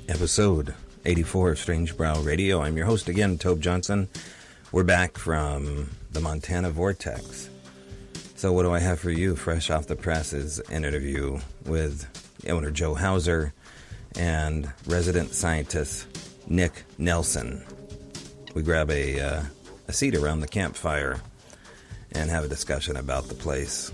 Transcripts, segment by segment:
Episode 84 of Strange Brow Radio. I'm your host again, Tobe Johnson. We're back from the Montana Vortex. So what do I have for you? Fresh off the press is an interview with Owner Joe Hauser and resident scientist Nick Nelson. We grab a seat around the campfire and have a discussion about the place.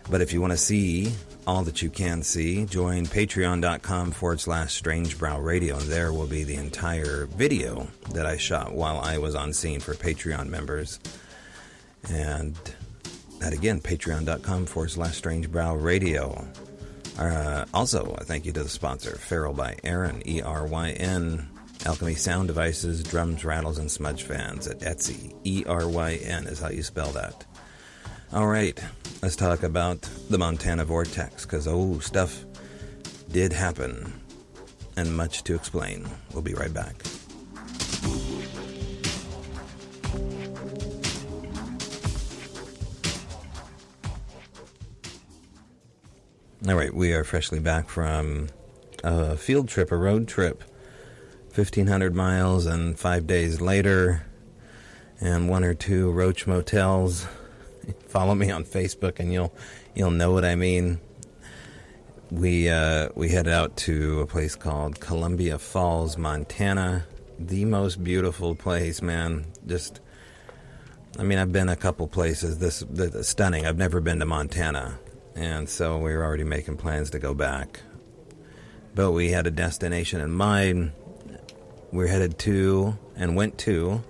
But if you want to see all that you can see, join patreon.com/Strange Brow Radio, and there will be the entire video that I shot while I was on scene for Patreon members. And that again, patreon.com/Strange Brow Radio. Also, a thank you to the sponsor, Feral by Aaron, ERYN, Alchemy Sound Devices, Drums, Rattles, and Smudge Fans at Etsy. ERYN is how you spell that. All right, let's talk about the Montana Vortex, because, stuff did happen, and much to explain. We'll be right back. All right, we are freshly back from a field trip, a road trip, 1,500 miles and 5 days later, and one or two roach motels. Follow me on Facebook and you'll know what I mean. We headed out to a place called Columbia Falls, Montana. The most beautiful place, man. I've been a couple places. This stunning. I've never been to Montana, and so we were already making plans to go back. But we had a destination in mind. We headed to and went to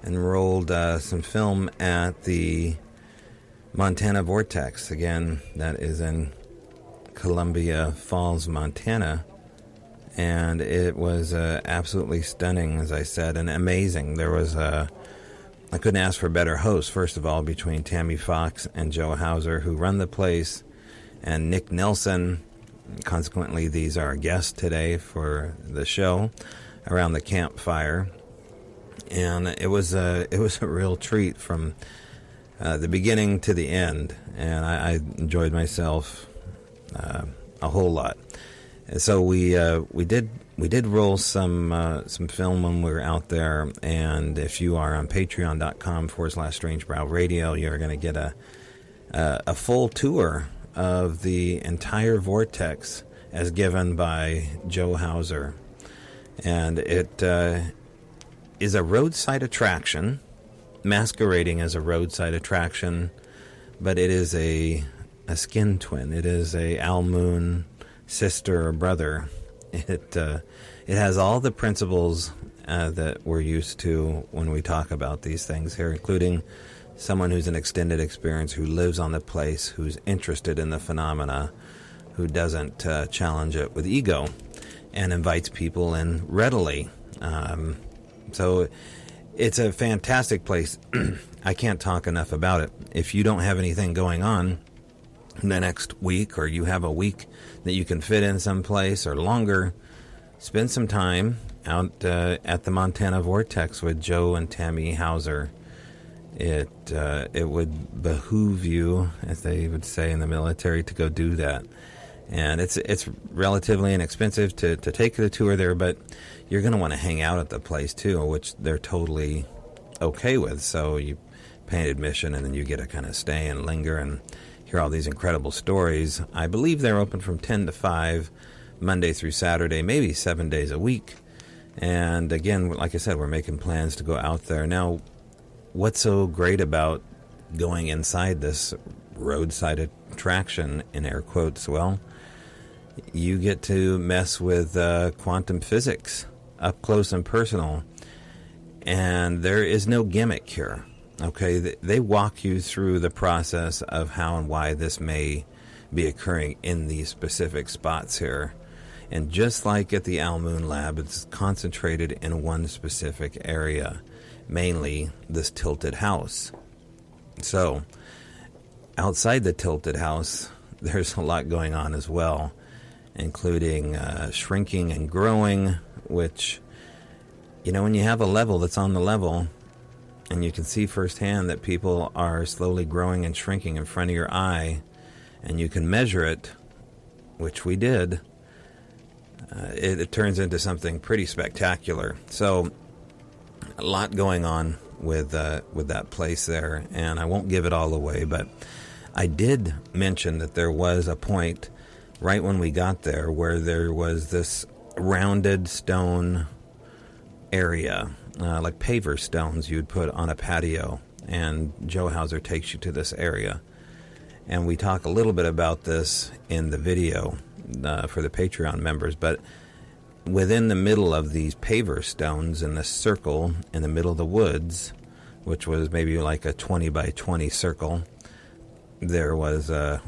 and rolled some film at the Montana Vortex. Again, that is in Columbia Falls, Montana. And it was absolutely stunning, as I said, and amazing. There was I couldn't ask for a better host, first of all, between Tammy Fox and Joe Hauser, who run the place, and Nick Nelson. Consequently, these are our guests today for the show around the campfire. And it was a real treat from the beginning to the end, and I enjoyed myself a whole lot. And so we did roll some film when we were out there. And if you are on patreon.com/Strange Brow Radio, you're going to get a full tour of the entire vortex as given by Joe Hauser, and it is a roadside attraction, masquerading as a roadside attraction, but it is a skin twin. It is a Al Moon sister or brother. It has all the principles that we're used to when we talk about these things here, including someone who's an extended experience, who lives on the place, who's interested in the phenomena, who doesn't challenge it with ego, and invites people in readily. So it's a fantastic place. I can't talk enough about it. If you don't have anything going on the next week, or you have a week that you can fit in someplace or longer, spend some time out at the Montana Vortex with Joe and Tammy Hauser. It would behoove you, as they would say in the military, to go do that. And it's relatively inexpensive to take the tour there, but you're going to want to hang out at the place too, which they're totally okay with. So you pay an admission, and then you get to kind of stay and linger and hear all these incredible stories. I believe they're open from 10 to 5, Monday through Saturday, maybe 7 days a week. And again, like I said, we're making plans to go out there. Now, what's so great about going inside this roadside attraction, in air quotes? Well, you get to mess with quantum physics up close and personal, and there is no gimmick here. Okay, they walk you through the process of how and why this may be occurring in these specific spots here. And just like at the Al Moon Lab, it's concentrated in one specific area, mainly this tilted house. So outside the tilted house, there's a lot going on as well, including shrinking and growing, which, when you have a level that's on the level, and you can see firsthand that people are slowly growing and shrinking in front of your eye, and you can measure it, which we did, it turns into something pretty spectacular. So a lot going on with that place there, and I won't give it all away, but I did mention that there was a point right when we got there where there was this rounded stone area, like paver stones you'd put on a patio, and Joe Hauser takes you to this area. And we talk a little bit about this in the video for the Patreon members, but within the middle of these paver stones in this circle in the middle of the woods, which was maybe like a 20 by 20 circle, there was a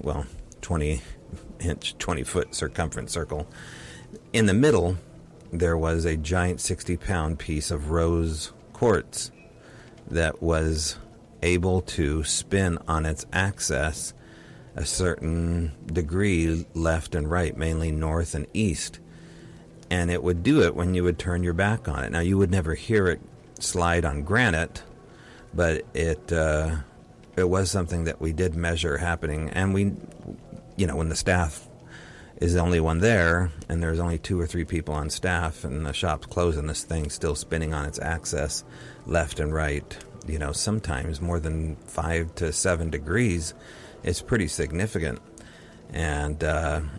20-inch, 20-foot circumference circle. In the middle, there was a giant 60-pound piece of rose quartz that was able to spin on its axis a certain degree left and right, mainly north and east. And it would do it when you would turn your back on it. Now, you would never hear it slide on granite, but it was something that we did measure happening. And we, when the staff is the only one there, and there's only 2 or 3 people on staff, and the shop's closed, and this thing's still spinning on its axis left and right, sometimes more than 5 to 7 degrees, it's pretty significant. And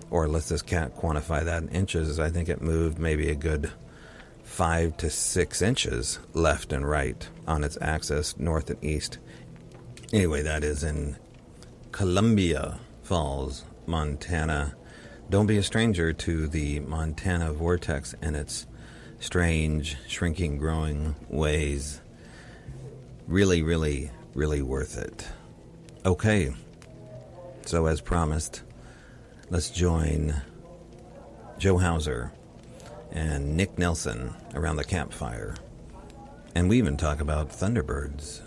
or let's just quantify that in inches. I think it moved maybe a good 5 to 6 inches left and right on its axis, north and east. Anyway, that is in Columbia Falls, Montana. Don't be a stranger to the Montana Vortex and its strange, shrinking, growing ways. Really, really, really worth it. Okay, so as promised, let's join Joe Hauser and Nick Nelson around the campfire. And we even talk about thunderbirds.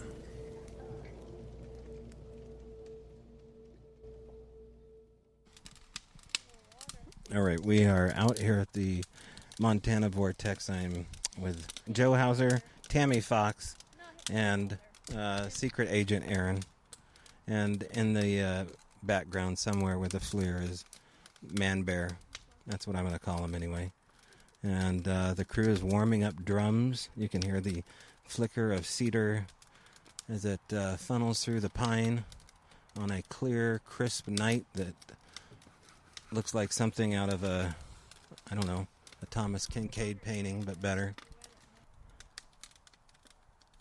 All right, we are out here at the Montana Vortex. I'm with Joe Hauser, Tammy Fox, and Secret Agent Aaron. And in the background somewhere with the FLIR is Man Bear. That's what I'm going to call him anyway. And the crew is warming up drums. You can hear the flicker of cedar as it funnels through the pine on a clear, crisp night that looks like something out of a Thomas Kincaid painting, but better.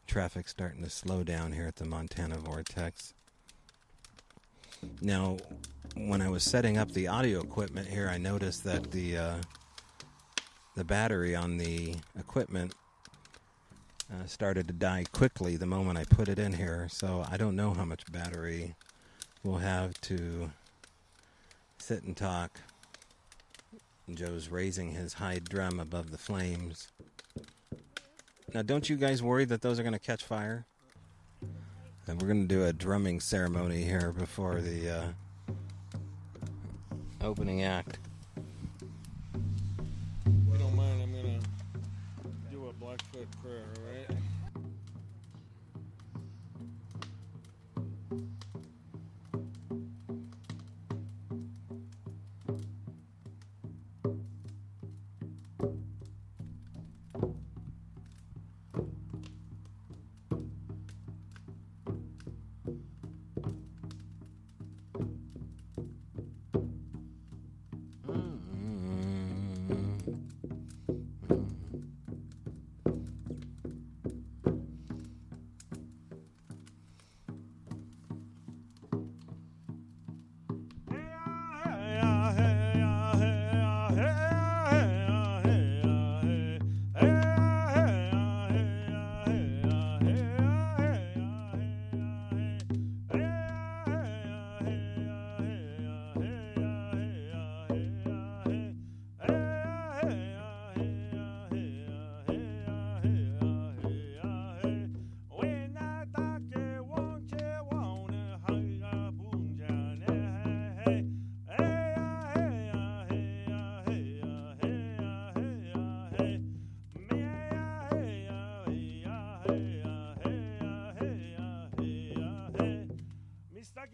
Traffic's starting to slow down here at the Montana Vortex. Now, when I was setting up the audio equipment here, I noticed that the battery on the equipment started to die quickly the moment I put it in here, so I don't know how much battery we'll have to sit and talk. Joe's raising his high drum above the flames. Now, don't you guys worry that those are going to catch fire? And we're going to do a drumming ceremony here before the opening act. If you don't mind, I'm going to do a Blackfoot prayer, all right?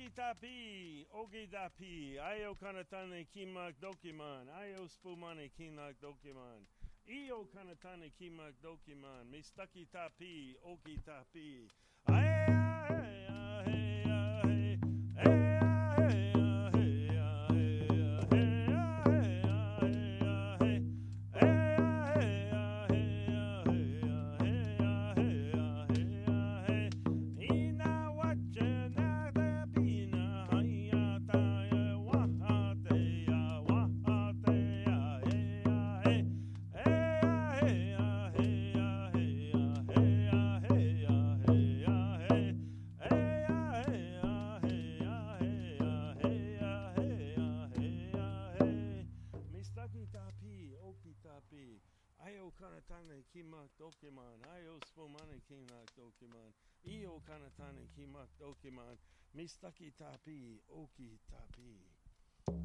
Mistaki tapi, ogi dapi, ayo kanatane kimak dokiman, ayo spumane kinak dokiman, io kanatane kimak dokiman, mistaki tapi, ogi tapi, Ayo kanatane kimak dokiman, ayo spumane kinak dokiman, io kanatane kimak dokiman, mistaki tapi, oki tapi.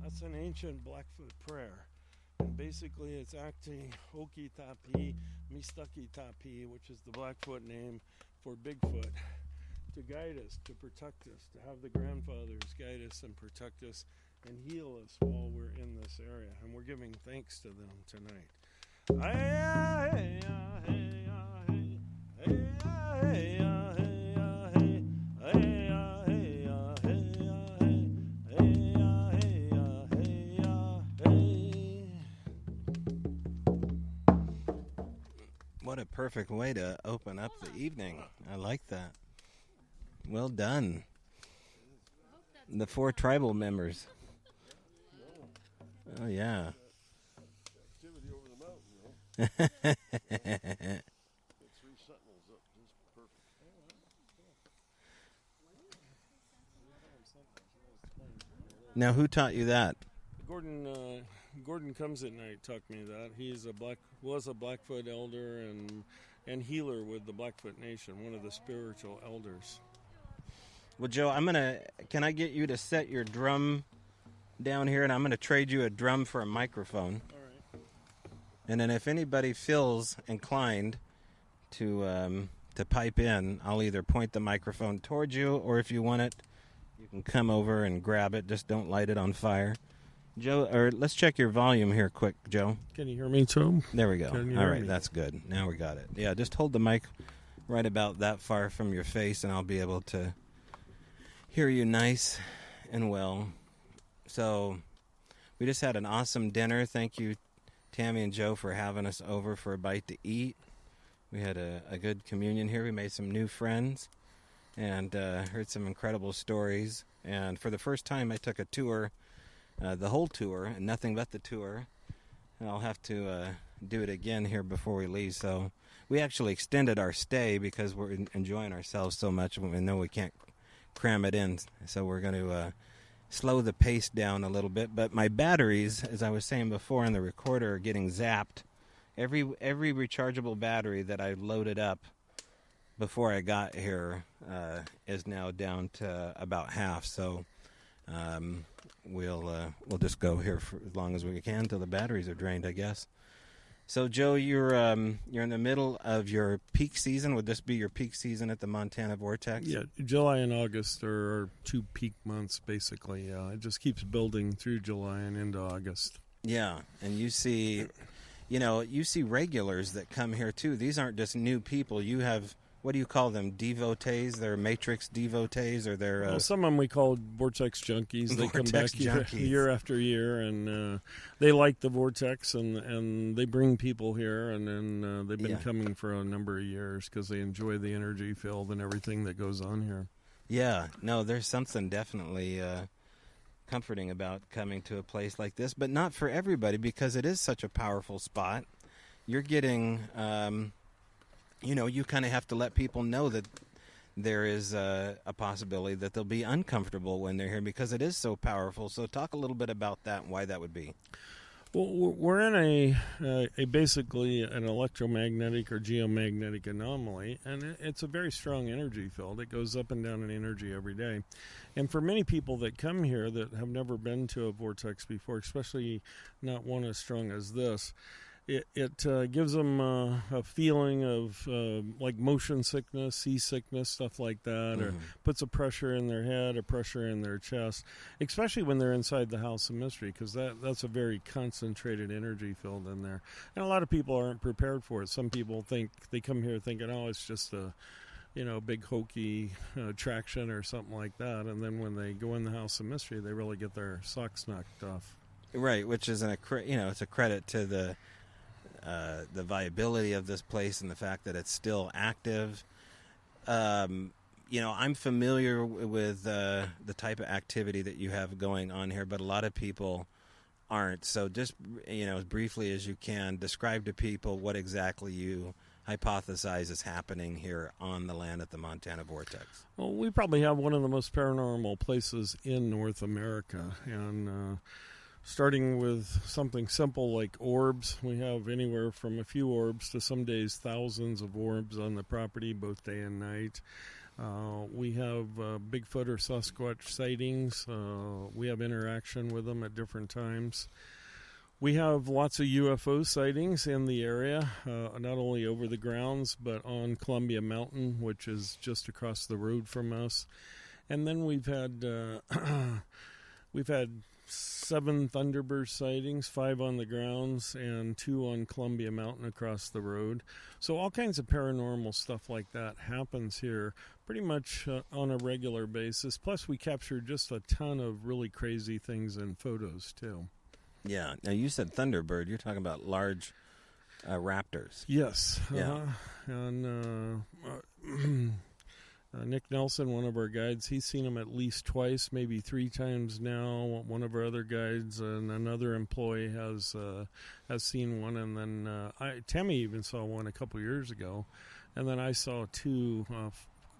That's an ancient Blackfoot prayer. And basically it's acting oki tapi, mistaki tapi, which is the Blackfoot name for Bigfoot, to guide us, to protect us, to have the grandfathers guide us and protect us and heal us while we're in this area. And we're giving thanks to them tonight. What a perfect way to open up the evening. I like that. Well done. The 4 tribal members. Oh, yeah. Activity over the mountain, you know. 3 sentinels up just perfect. Now, who taught you that? Gordon comes at night taught me that. He's was a Blackfoot elder and healer with the Blackfoot Nation, one of the spiritual elders. Well, Joe, can I get you to set your drum down here, and I'm going to trade you a drum for a microphone. All right. And then if anybody feels inclined to pipe in, I'll either point the microphone towards you, or if you want it, you can come over and grab it. Just don't light it on fire. Joe, or let's check your volume here quick, Joe. Can you hear me, too? There we go. All right, me? that's good. Now we got it. Yeah, just hold the mic right about that far from your face, and I'll be able to hear you nice and well. So we just had an awesome dinner. Thank you, Tammy and Joe, for having us over for a bite to eat. We had a good communion here. We made some new friends and heard some incredible stories. And for the first time, I took a tour, the whole tour, and nothing but the tour. And I'll have to do it again here before we leave. So we actually extended our stay because we're enjoying ourselves so much. We know we can't cram it in. So we're going to slow the pace down a little bit. But my batteries, as I was saying before in the recorder, are getting zapped. Every rechargeable battery that I loaded up before I got here is now down to about half. So we'll just go here for as long as we can until the batteries are drained, I guess. So, Joe, you're in the middle of your peak season. Would this be your peak season at the Montana Vortex? Yeah, July and August are our 2 peak months, basically. It just keeps building through July and into August. Yeah, and you see regulars that come here, too. These aren't just new people. You have, what do you call them, devotees? They're Matrix devotees, or they're... Well, some of them we call Vortex junkies. They come back year after year, and they like the Vortex, and they bring people here, and then they've been coming for a number of years because they enjoy the energy field and everything that goes on here. Yeah, no, there's something definitely comforting about coming to a place like this, but not for everybody because it is such a powerful spot. You're getting... you kind of have to let people know that there is a possibility that they'll be uncomfortable when they're here because it is so powerful. So talk a little bit about that and why that would be. Well, we're in a basically an electromagnetic or geomagnetic anomaly, and it's a very strong energy field. It goes up and down in energy every day. And for many people that come here that have never been to a vortex before, especially not one as strong as this, it gives them a feeling of like motion sickness, seasickness, stuff like that, or puts a pressure in their head, a pressure in their chest, especially when they're inside the House of Mystery, because that's a very concentrated energy field in there. And a lot of people aren't prepared for it. Some people think, they come here thinking, oh, it's just a big hokey attraction or something like that. And then when they go in the House of Mystery, they really get their socks knocked off. Right, which is it's a credit to the viability of this place and the fact that it's still active. I'm familiar with the type of activity that you have going on here, but a lot of people aren't. So just, as briefly as you can, describe to people what exactly you hypothesize is happening here on the land at the Montana Vortex. Well, we probably have one of the most paranormal places in North America, and starting with something simple like orbs. We have anywhere from a few orbs to some days thousands of orbs on the property, both day and night. We have Bigfoot or Sasquatch sightings. We have interaction with them at different times. We have lots of UFO sightings in the area, not only over the grounds, but on Columbia Mountain, which is just across the road from us. And then we've had 7 Thunderbird sightings, 5 on the grounds, and 2 on Columbia Mountain across the road. So all kinds of paranormal stuff like that happens here pretty much on a regular basis. Plus, we capture just a ton of really crazy things in photos, too. Yeah. Now, you said Thunderbird. You're talking about large raptors. Yes. Yeah. And Nick Nelson, one of our guides, he's seen them at least twice, maybe 3 times now. One of our other guides and another employee has seen one, and then Tammy even saw one a couple years ago, and then I saw 2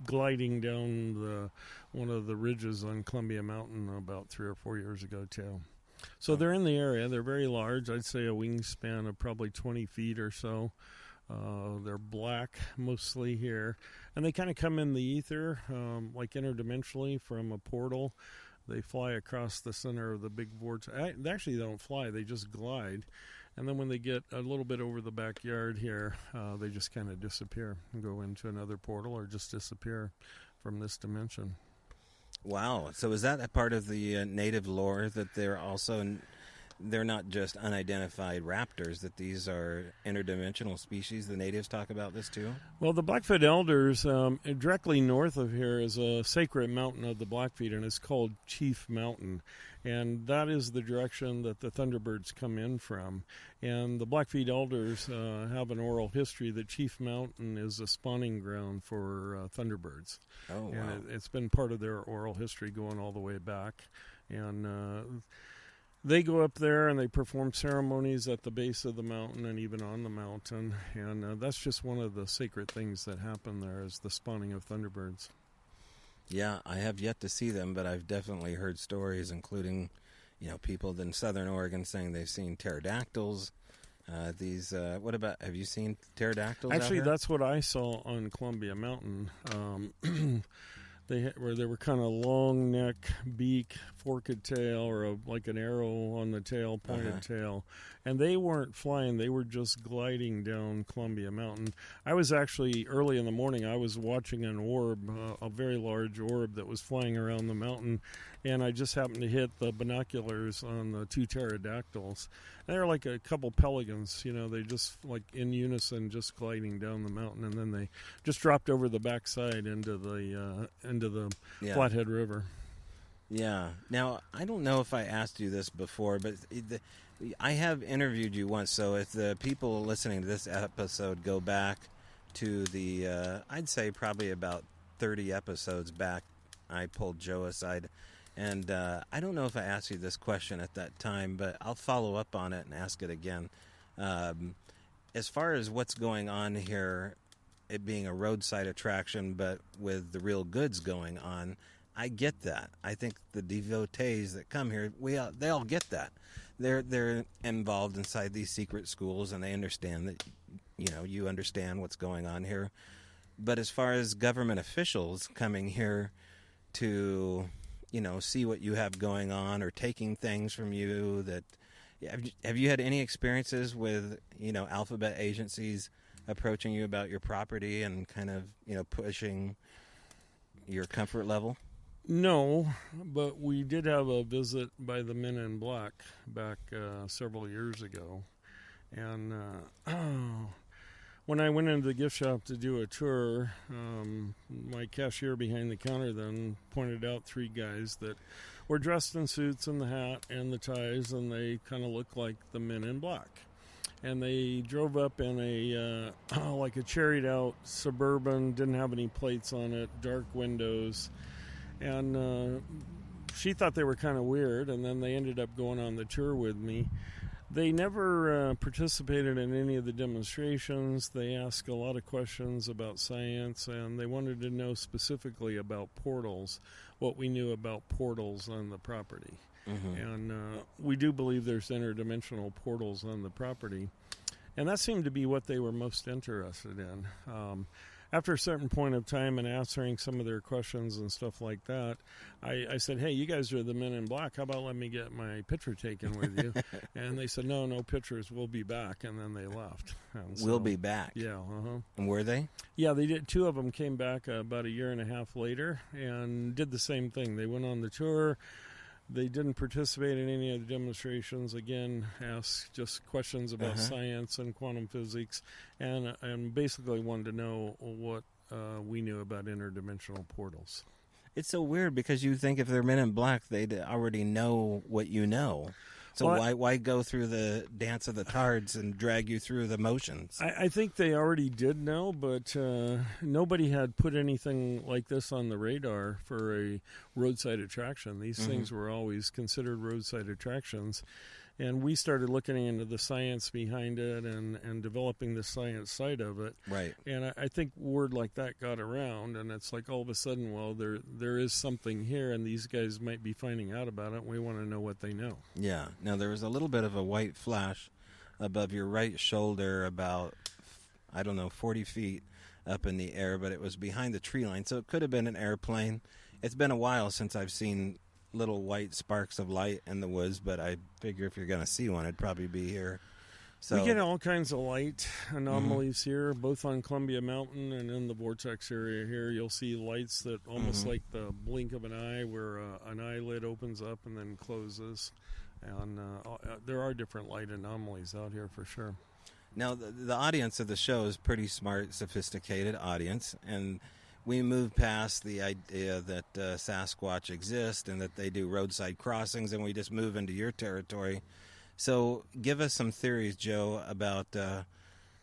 gliding down one of the ridges on Columbia Mountain about 3 or 4 years ago too. So they're in the area. They're very large. I'd say a wingspan of probably 20 feet or so. They're black mostly here, and they kind of come in the ether, like interdimensionally from a portal. They fly across the center of the big vortex. They actually don't fly; they just glide. And then when they get a little bit over the backyard here, they just kind of disappear and go into another portal, or just disappear from this dimension. Wow! So is that a part of the native lore that they're not just unidentified raptors, that these are interdimensional species? The natives talk about this too? Well, the Blackfoot Elders, directly north of here is a sacred mountain of the Blackfeet, and it's called Chief Mountain. And that is the direction that the Thunderbirds come in from. And the Blackfeet Elders have an oral history that Chief Mountain is a spawning ground for Thunderbirds. Oh, wow. And it's been part of their oral history going all the way back. And they go up there and they perform ceremonies at the base of the mountain and even on the mountain. And that's just one of the sacred things that happen there, is the spawning of Thunderbirds. Yeah, I have yet to see them, but I've definitely heard stories, including, people in southern Oregon saying they've seen pterodactyls. What about, have you seen pterodactyls out Actually, here? that's what I saw on Columbia Mountain. They were kind of long neck, beak, forked tail, or like an arrow on the tail, pointed tail. And they weren't flying, they were just gliding down Columbia Mountain. I was actually, early in the morning, I was watching an orb, a very large orb that was flying around the mountain, and I just happened to hit the binoculars on the 2 pterodactyls. And they're like a couple pelicans, they just, like in unison, just gliding down the mountain, and then they just dropped over the backside into the Flathead River. Yeah. Now, I don't know if I asked you this before, but I have interviewed you once, so if the people listening to this episode go back to the, I'd say probably about 30 episodes back, I pulled Joe aside, and I don't know if I asked you this question at that time, but I'll follow up on it and ask it again. As far as what's going on here, it being a roadside attraction, but with the real goods going on, I get that. I think the devotees that come here, they all get that. They're involved inside these secret schools, and they understand that, you understand what's going on here. But as far as government officials coming here to, see what you have going on, or taking things from you that, Have you had any experiences with, alphabet agencies approaching you about your property and kind of, pushing your comfort level? No, but we did have a visit by the Men in Black back several years ago. And when I went into the gift shop to do a tour, my cashier behind the counter then pointed out 3 guys that were dressed in suits and the hat and the ties, and they kind of looked like the Men in Black. And they drove up in a like a cherried out Suburban, didn't have any plates on it, dark windows, and she thought they were kind of weird. And then they ended up going on the tour with me. They never participated in any of the demonstrations. They asked a lot of questions about science, and they wanted to know specifically about portals, what we knew about portals on the property. Mm-hmm. And we do believe there's interdimensional portals on the property. And that seemed to be what they were most interested in. After a certain point of time and answering some of their questions and stuff like that, I said, hey, you guys are the Men in Black. How about let me get my picture taken with you? And they said, no pictures. We'll be back. And then they left. So, we'll be back? Yeah. Uh-huh. And were they? Yeah, they did. 2 of them came back about a year and a half later and did the same thing. They went on the tour. They didn't participate in any of the demonstrations. Again, asked just questions about science and quantum physics, and basically wanted to know what we knew about interdimensional portals. It's so weird because you think if they're Men in Black, they'd already know what you know. So why go through the dance of the cards and drag you through the motions? I think they already did know, but nobody had put anything like this on the radar for a roadside attraction. These things were always considered roadside attractions. And we started looking into the science behind it and developing the science side of it. Right. And I think word like that got around, and it's like all of a sudden, well, there is something here, and these guys might be finding out about it. And we want to know what they know. Yeah. Now, there was a little bit of a white flash above your right shoulder about, 40 feet up in the air, but it was behind the tree line, so it could have been an airplane. It's been a while since I've seen little white sparks of light in the woods, but I figure if you're going to see one, it'd probably be here. So we get all kinds of light anomalies here, both on Columbia Mountain and in the Vortex area here. You'll see lights that almost like the blink of an eye, where an eyelid opens up and then closes. And there are different light anomalies out here for sure. Now, the audience of the show is pretty smart, sophisticated audience, and we moved past the idea that Sasquatch exist and that they do roadside crossings, and we just move into your territory. So give us some theories, Joe, about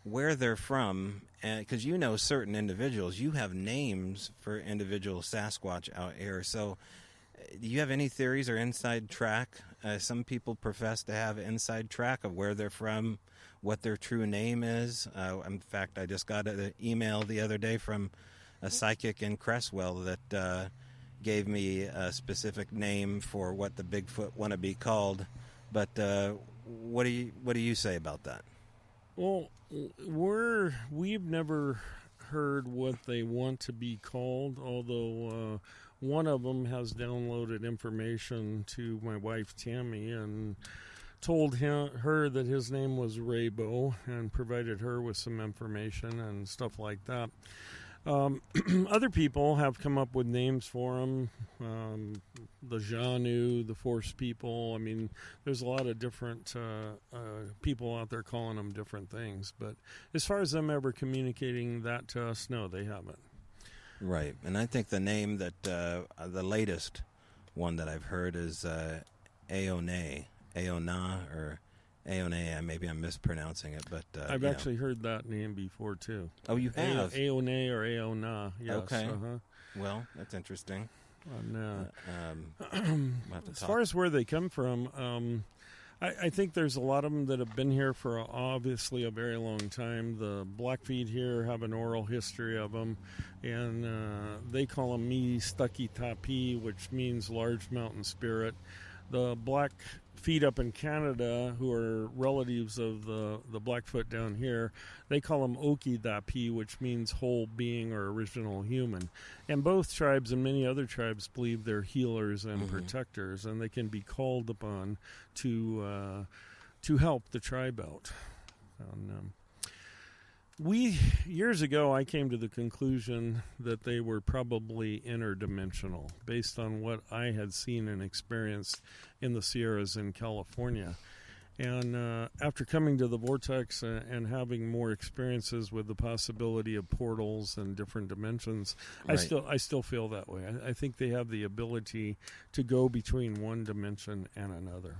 where they're from, because you know certain individuals. You have names for individual Sasquatch out here. So do you have any theories or inside track? Some people profess to have inside track of where they're from, what their true name is. In fact, I just got an email the other day from a psychic in Cresswell that gave me a specific name for what the Bigfoot want to be called. But what do you say about that? Well, we've never heard what they want to be called, although one of them has downloaded information to my wife Tammy and told her that his name was Raybo and provided her with some information and stuff like that. Other people have come up with names for them, the Janu, the Force people. I mean, there's a lot of different people out there calling them different things. But as far as them ever communicating that to us, no, they haven't. Right. And I think the name that the latest one that I've heard is Aona, or Aona. Maybe I'm mispronouncing it, but I've actually heard that name before too. Oh, you have? Aona or Aona. Yes. Okay. Well, that's interesting. And, we'll have to as talk. far as where they come from, I think there's a lot of them that have been here for obviously a very long time. The Blackfeet here have an oral history of them, and they call them Mi Stucky Tapi, which means large mountain spirit. The Blackfeet up in Canada, who are relatives of the Blackfoot down here, they call them Oki Dapi, which means whole being or original human. And both tribes and many other tribes believe they're healers and protectors, and they can be called upon to to help the tribe out. And, years ago, I came to the conclusion that they were probably interdimensional based on what I had seen and experienced in the Sierras in California. And after coming to the Vortex and having more experiences with the possibility of portals and different dimensions, Right. I still feel that way. I think they have the ability to go between one dimension and another.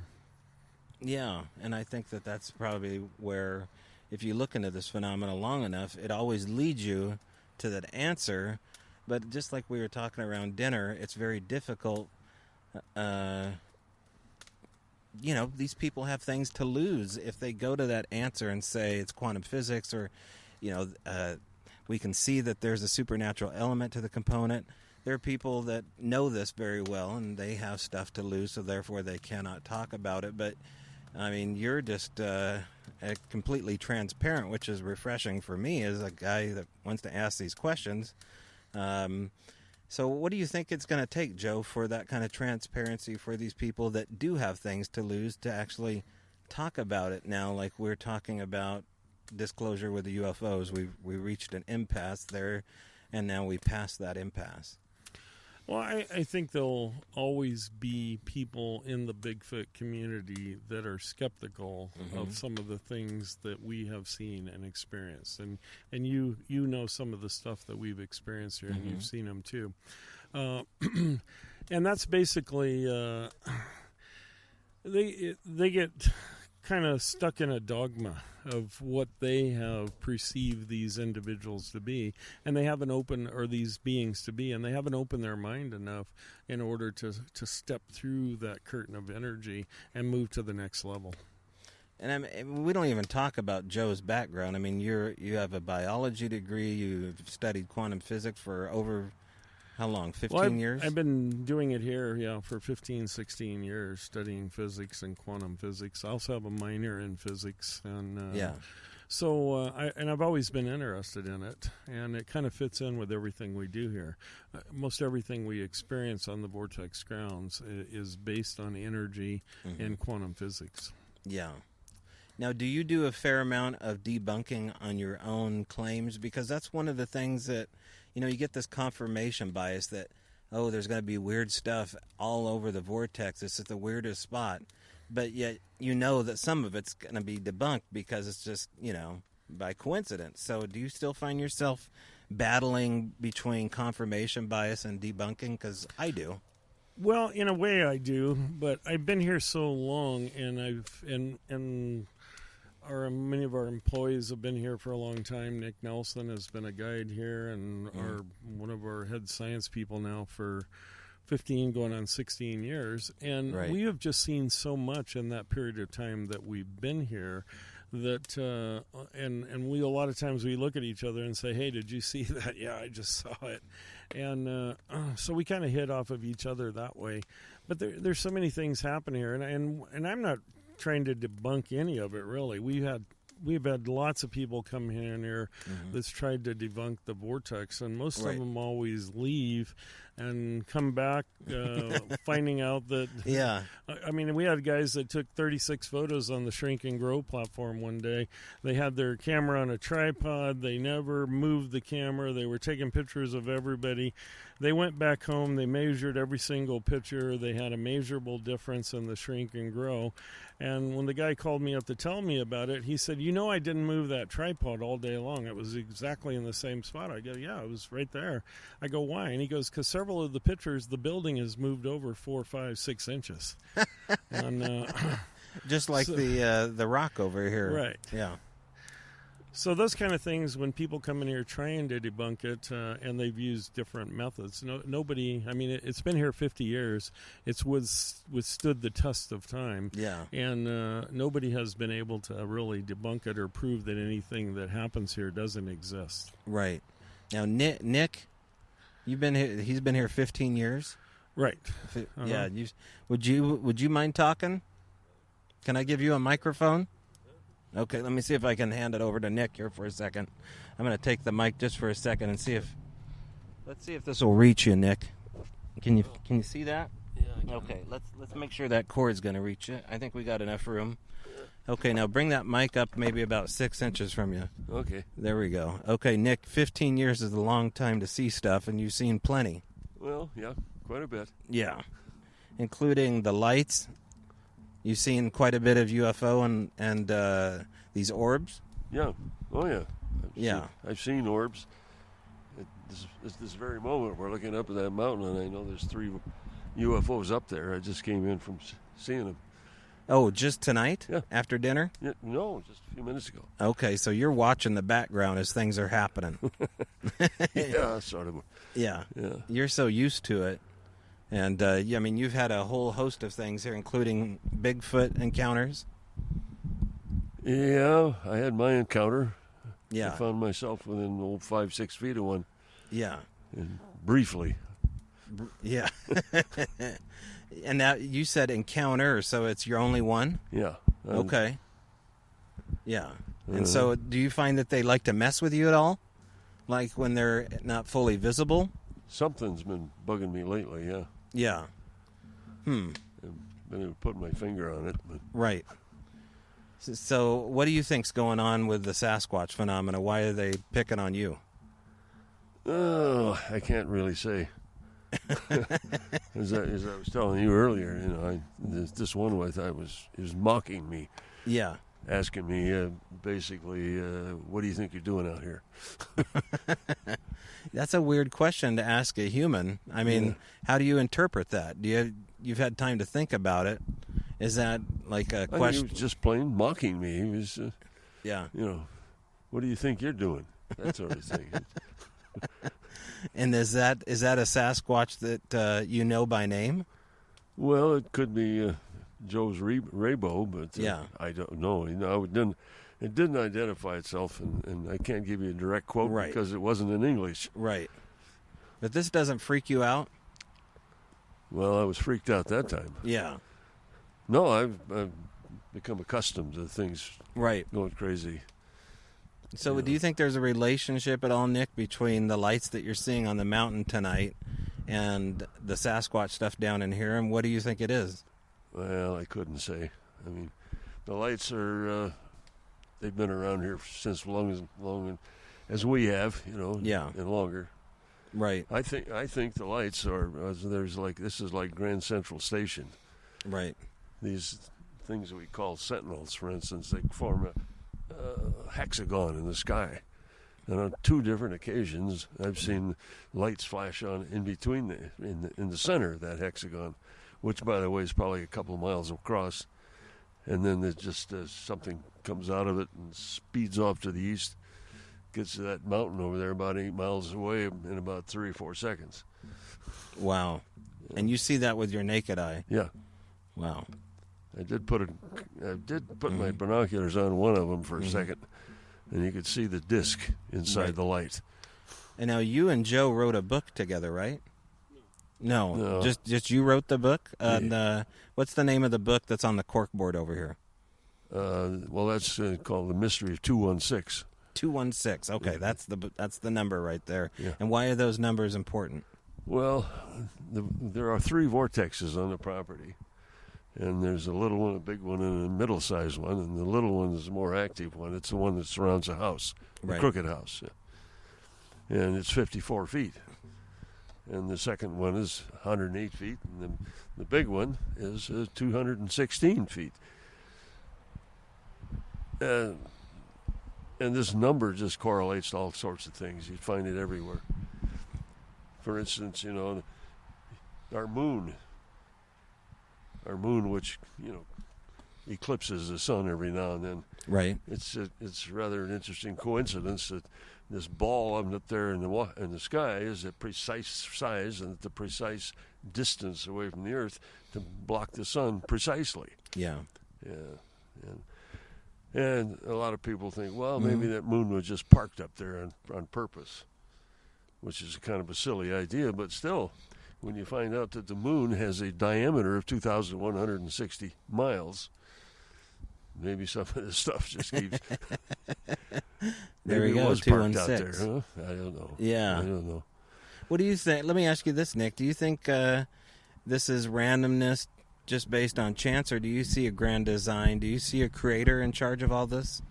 Yeah, and I think that that's probably where, if you look into this phenomena long enough, it always leads you to that answer. But just like we were talking around dinner, it's very difficult. These people have things to lose if they go to that answer and say it's quantum physics, or, we can see that there's a supernatural element to the component. There are people that know this very well, and they have stuff to lose, so therefore they cannot talk about it. But I mean, you're just completely transparent, which is refreshing for me as a guy that wants to ask these questions. So what do you think it's going to take, Joe, for that kind of transparency for these people that do have things to lose to actually talk about it now, like we're talking about disclosure with the UFOs? We reached an impasse there, and now we passed that impasse. Well, I think there'll always be people in the Bigfoot community that are skeptical of some of the things that we have seen and experienced. And you know some of the stuff that we've experienced here, and you've seen them too. And that's basically, they get kind of stuck in a dogma of what they have perceived these individuals to be, and they haven't opened, or these beings to be, and they haven't opened their mind enough in order to step through that curtain of energy and move to the next level. And we don't even talk about Joe's background. I mean, you have a biology degree. You've studied quantum physics for over, how long, 15 years? I've been doing it here, for 15, 16 years, studying physics and quantum physics. I also have a minor in physics. And so I've always been interested in it, and it kind of fits in with everything we do here. Most everything we experience on the Vortex grounds is based on energy and quantum physics. Yeah. Now, do you do a fair amount of debunking on your own claims? Because that's one of the things that, you get this confirmation bias that, there's going to be weird stuff all over the Vortex. This is the weirdest spot. But yet, that some of it's going to be debunked because it's just, by coincidence. So do you still find yourself battling between confirmation bias and debunking? Because I do. Well, in a way I do, but I've been here so long, and many of our employees have been here for a long time. Nick Nelson has been a guide here, and one of our head science people now for 15 going on 16 years. And we have just seen so much in that period of time that we've been here that and we, a lot of times we look at each other and say, hey, did you see that? Yeah, I just saw it. And so we kind of hit off of each other that way. But there's so many things happen here, and I'm not trying to debunk any of it, really. We've had lots of people come in here that's tried to debunk the Vortex, and most of them always leave and come back finding out that... Yeah. I mean, we had guys that took 36 photos on the Shrink and Grow platform one day. They had their camera on a tripod. They never moved the camera. They were taking pictures of everybody. They went back home. They measured every single picture. They had a measurable difference in the Shrink and Grow. And when the guy called me up to tell me about it, he said, I didn't move that tripod all day long. It was exactly in the same spot. I go, yeah, it was right there. I go, why? And he goes, because several of the pictures, the building has moved over 4, 5, 6 inches. And just like the rock over here. Right. Yeah. So those kind of things, when people come in here trying to debunk it, and they've used different methods, nobody, I mean, it's been here 50 years. It's withstood the test of time. Yeah. And nobody has been able to really debunk it or prove that anything that happens here doesn't exist. Right. Now, Nick, you've been here, he's been here 15 years? Right. Yeah. Would you mind talking? Can I give you a microphone? Okay, let me see if I can hand it over to Nick here for a second. I'm going to take the mic just for a second and let's see if this will reach you, Nick. Can you see that? Yeah. Okay, let's make sure that cord's going to reach you. I think we got enough room. Okay, now bring that mic up maybe about 6 inches from you. Okay. There we go. Okay, Nick, 15 years is a long time to see stuff, and you've seen plenty. Well, yeah, quite a bit. Yeah. Including the lights. You've seen quite a bit of UFO and these orbs? Yeah. Oh, yeah. I've seen orbs. At this very moment, we're looking up at that mountain, and I know there's 3 UFOs up there. I just came in from seeing them. Oh, just tonight? Yeah. After dinner? Yeah, no, just a few minutes ago. Okay, so you're watching the background as things are happening. Yeah, sort of. Yeah. Yeah. You're so used to it. And, I mean, you've had a whole host of things here, including Bigfoot encounters. Yeah, I had my encounter. Yeah. I found myself within 5-6 feet of one. Yeah. And briefly. Yeah. And now you said encounter, so it's your only one? Yeah. Okay. Yeah. And so do you find that they like to mess with you at all? Like when they're not fully visible? Something's been bugging me lately, yeah. Yeah. I've been able to put my finger on it. But Right. So what do you think's going on with the Sasquatch phenomena? Why are they picking on you? Oh, I can't really say. As I was telling you earlier, this one I thought was mocking me, Yeah. asking me basically, what do you think you're doing out here? That's a weird question to ask a human. I mean, How do you interpret that? You've had time to think about it. Is that like a question? He was just plain mocking me. He was, Yeah. what do you think you're doing? That sort of thing. And is that a Sasquatch that you know by name? Well, it could be Joe's Raybo, but Yeah. I don't know. It didn't identify itself, and I can't give you a direct quote Right. because it wasn't in English. Right. But this doesn't freak you out? Well, I was freaked out that time. Yeah. No, I've become accustomed to things Right. going crazy. So do you think there's a relationship at all, Nick, between the lights that you're seeing on the mountain tonight and the Sasquatch stuff down in here? And what do you think it is? Well, I couldn't say. I mean, the lights are, they've been around here since long as we have, Yeah. and longer. Right. I think the lights are, this is like Grand Central Station. Right. These things that we call sentinels, for instance, they form a hexagon in the sky. And on 2 different occasions, I've seen lights flash on in between in the center of that hexagon, which, by the way, is probably a couple of miles across. And then there's just something comes out of it and speeds off to the east, gets to that mountain over there about 8 miles away in about 3 or 4 seconds. Wow. And you see that with your naked eye? Yeah. Wow. I did put my binoculars on one of them for a second, and you could see the disc inside the light. And now you and Joe wrote a book together, right? No. No. Just you wrote the book? What's the name of the book that's on the corkboard over here? Well, that's called The Mystery of 216. 216. Okay, that's the number right there. Yeah. And why are those numbers important? Well, there are 3 vortexes on the property. And there's a little one, a big one, and a middle-sized one. And the little one is the more active one. It's the one that surrounds the house, the crooked house. Yeah. And it's 54 feet. And the second one is 108 feet. And the big one is 216 feet. And this number just correlates to all sorts of things. You find it everywhere. For instance, our moon, which eclipses the sun every now and then. Right. It's rather an interesting coincidence that this ball up there in the sky is a precise size and at the precise distance away from the Earth to block the sun precisely. Yeah. Yeah. And a lot of people think, well, maybe that moon was just parked up there on purpose, which is kind of a silly idea, but still, when you find out that the moon has a diameter of 2,160 miles, maybe some of this stuff just keeps... There we go, it was parked out there, 216. huh? I don't know. Yeah. I don't know. What do you think? Let me ask you this, Nick. Do you think this is randomness just based on chance, or do you see a grand design? Do you see a creator in charge of all this?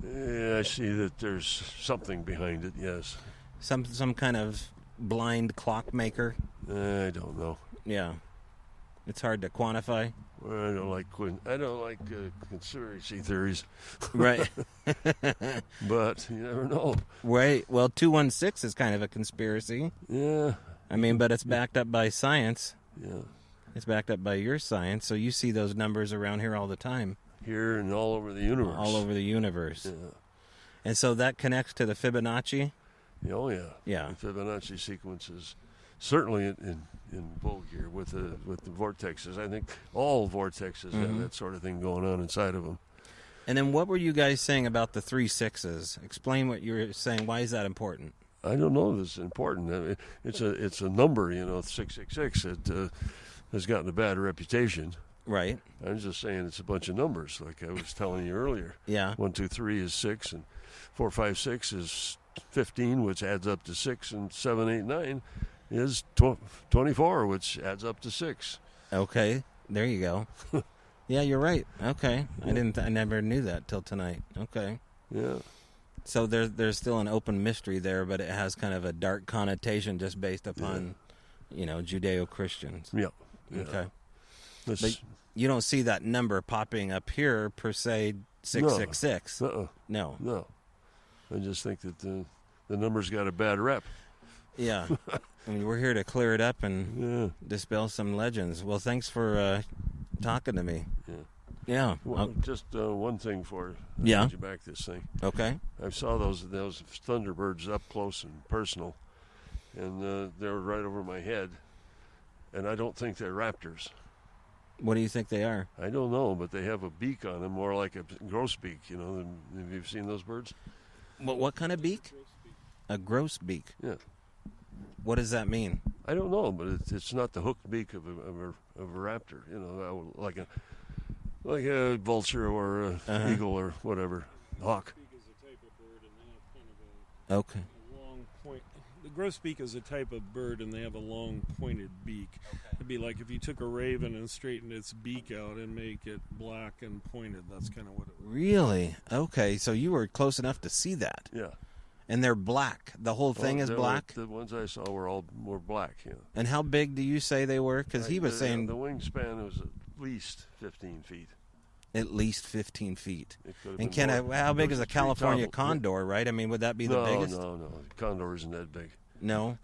Yeah, I see that there's something behind it, yes. Some kind of blind clockmaker? I don't know. Yeah. It's hard to quantify. Well, I don't like conspiracy theories. Right. But you never know. Right. Well, 216 is kind of a conspiracy. Yeah. I mean, but it's backed up by science. Yeah. It's backed up by your science, so you see those numbers around here all the time. Here and all over the universe. All over the universe. Yeah. And so that connects to the Fibonacci? Oh, yeah. Yeah. The Fibonacci sequence is certainly in vogue here with the vortexes. I think all vortexes have that sort of thing going on inside of them. And then what were you guys saying about the 3 6s? Explain what you were saying. Why is that important? I don't know. This is important. I mean, it's a number, 666. It has gotten a bad reputation. Right. I'm just saying it's a bunch of numbers, like I was telling you earlier. Yeah. 1, 2, 3 is 6, and 4, 5, 6 is 15, which adds up to 6, and 7, 8, 9 is 24, which adds up to 6. Okay. There you go. Yeah, you're right. Okay. Yeah. I never knew that till tonight. Okay. Yeah. So there's still an open mystery there, but it has kind of a dark connotation just based upon, Judeo-Christians. Yeah. Yeah. Okay. This, You don't see that number popping up here per se, 666. No. No. I just think that the number's got a bad rep. Yeah. I mean, we're here to clear it up and dispel some legends. Well, thanks for talking to me. Yeah. Yeah. Well, just one thing for Yeah. you back this thing. Okay. I saw those Thunderbirds up close and personal, and they were right over my head, and I don't think they're raptors. What do you think they are? I don't know, but they have a beak on them, more like a grosbeak. Have you seen those birds? What kind of beak? A gross beak. Yeah. What does that mean? I don't know, but it's not the hooked beak of a raptor. Like a vulture or a eagle or whatever, hawk. Okay. The grosbeak is a type of bird, and they have a long, pointed beak. Okay. It'd be like if you took a raven and straightened its beak out and make it black and pointed. That's kind of what it would be. Really? Okay, so you were close enough to see that. Yeah. And they're black. The whole thing is black? The ones I saw were black, yeah. And how big do you say they were? Because he was saying... The wingspan was at least 15 feet. At least 15 feet. And more. How big is a California condor, right? I mean, would that be the biggest? No. Condor isn't that big. No?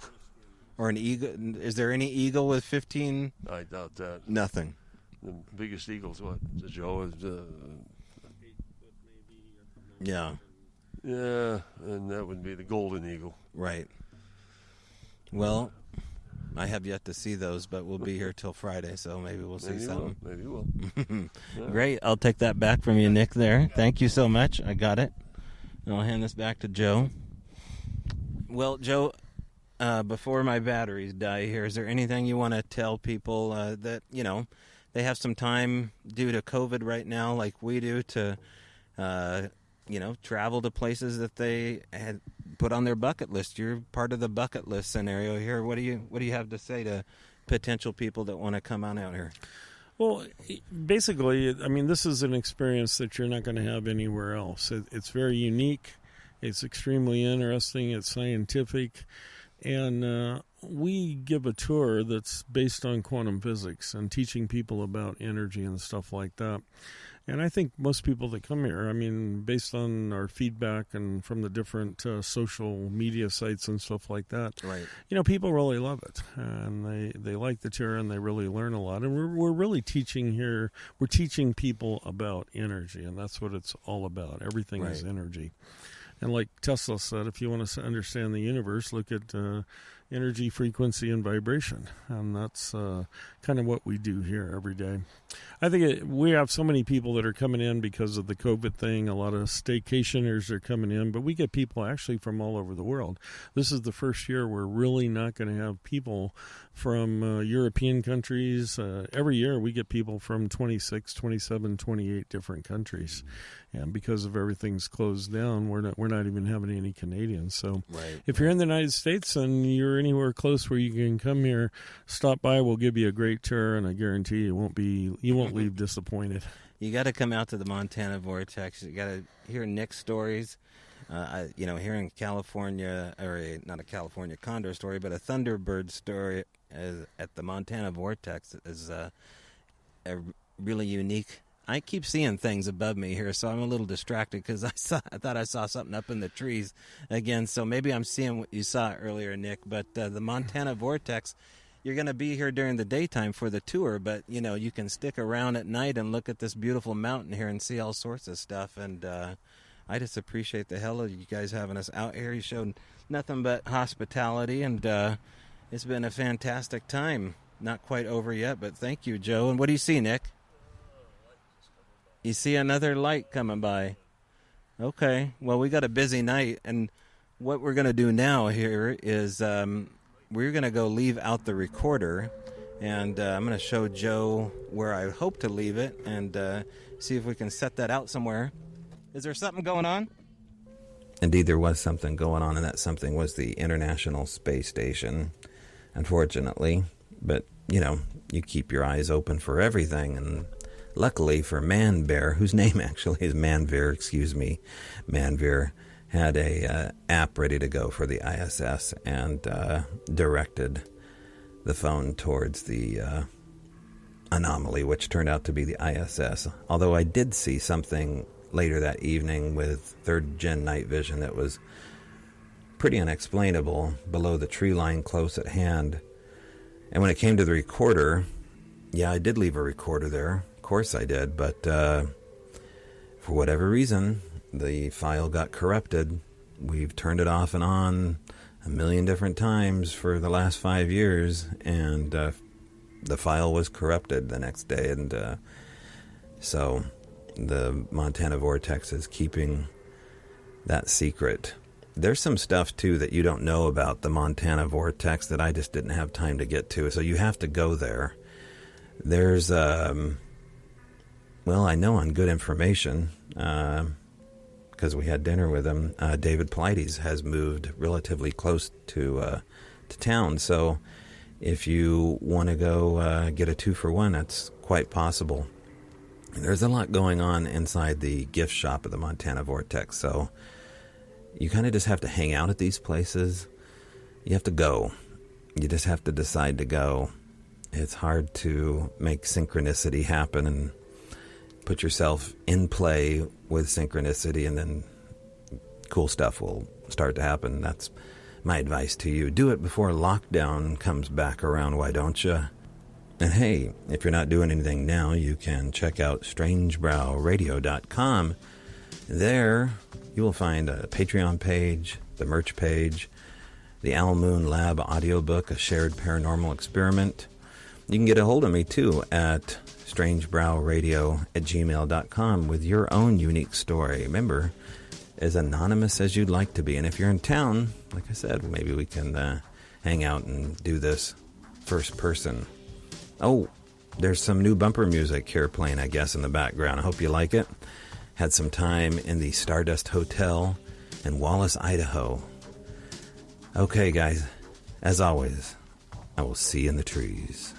Or an eagle? Is there any eagle with 15? I doubt that. Nothing. The biggest eagle's what? The Joe is... Yeah. Yeah, and that would be the golden eagle. Right. Well, I have yet to see those, but we'll be here till Friday, so maybe we'll see something. Maybe we'll. Yeah. Great. I'll take that back from you, Nick, there. Thank you so much. I got it. And I'll hand this back to Joe. Well, Joe, before my batteries die here, is there anything you want to tell people that, they have some time due to COVID right now, like we do, to, travel to places that they had put on their bucket list? You're part of the bucket list scenario here. What do you have to say to potential people that want to come on out here? Well, basically, I mean, this is an experience that you're not going to have anywhere else. It's very unique. It's extremely interesting. It's scientific. And we give a tour that's based on quantum physics and teaching people about energy and stuff like that. And I think most people that come here, I mean, based on our feedback and from the different social media sites and stuff like that, right? People really love it, and they like the tour, and they really learn a lot. And we're really teaching here. We're teaching people about energy, and that's what it's all about. Everything is energy. And like Tesla said, if you want to understand the universe, look at energy, frequency, and vibration. And that's kind of what we do here every day. I think we have so many people that are coming in because of the COVID thing. A lot of staycationers are coming in, but we get people actually from all over the world. This is the first year we're really not going to have people from European countries. Every year we get people from 26, 27, 28 different countries. And because of everything's closed down, we're not even having any Canadians. So if you're in the United States and you're anywhere close where you can come here, stop by. We'll give you a great tour, and I guarantee you won't leave disappointed. You got to come out to the Montana Vortex. You got to hear Nick's stories. Here in California, not a California condor story, but a thunderbird story at the Montana Vortex is a really unique. I keep seeing things above me here, so I'm a little distracted because I thought I saw something up in the trees again. So maybe I'm seeing what you saw earlier, Nick. But the Montana Vortex, you're going to be here during the daytime for the tour, but you can stick around at night and look at this beautiful mountain here and see all sorts of stuff. And I just appreciate the hell of you guys having us out here. You showed nothing but hospitality, and it's been a fantastic time. Not quite over yet, but thank you, Joe. And what do you see, Nick? You see another light coming by. Okay. Well, we got a busy night, and what we're going to do now here is we're going to go leave out the recorder, and I'm going to show Joe where I hope to leave it and see if we can set that out somewhere. Is there something going on? Indeed, there was something going on, and that something was the International Space Station, unfortunately. But, you keep your eyes open for everything, and luckily for Manveer, whose name actually is Manveer, Manveer had a app ready to go for the ISS and directed the phone towards the anomaly, which turned out to be the ISS. Although I did see something later that evening with third-gen night vision that was pretty unexplainable below the tree line close at hand. And when it came to the recorder, I did leave a recorder there. Of course I did, but for whatever reason, the file got corrupted. We've turned it off and on a million different times for the last 5 years, and the file was corrupted the next day. And so the Montana Vortex is keeping that secret. There's some stuff, too, that you don't know about the Montana Vortex that I just didn't have time to get to, so you have to go there. There's, I know on Good Information, because we had dinner with him, David Pilates has moved relatively close to town, so if you want to go get a 2-for-1, that's quite possible. There's a lot going on inside the gift shop of the Montana Vortex, so you kind of just have to hang out at these places. You have to go. You just have to decide to go. It's hard to make synchronicity happen and put yourself in play with synchronicity, and then cool stuff will start to happen. That's my advice to you. Do it before lockdown comes back around, why don't you? And hey, if you're not doing anything now, you can check out strangebrowradio.com. There, you will find a Patreon page, the merch page, the Al Moon Lab audiobook, A Shared Paranormal Experiment. You can get a hold of me, too, at strangebrowradio@gmail.com with your own unique story. Remember, as anonymous as you'd like to be. And if you're in town, like I said, maybe we can hang out and do this first person. Oh, there's some new bumper music here playing, I guess, in the background. I hope you like it. Had some time in the Stardust Hotel in Wallace, Idaho. Okay, guys, as always, I will see you in the trees.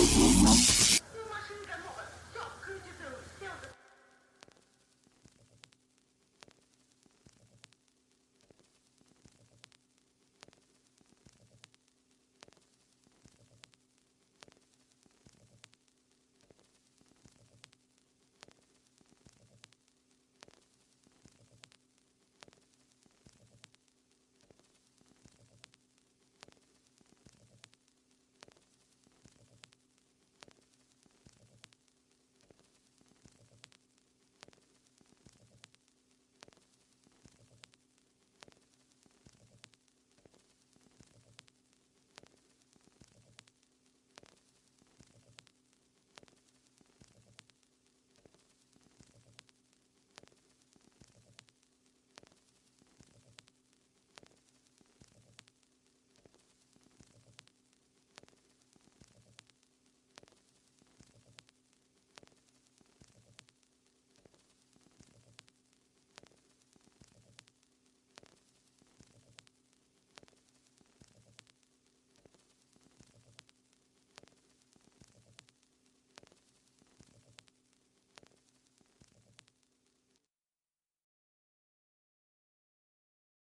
Thank you.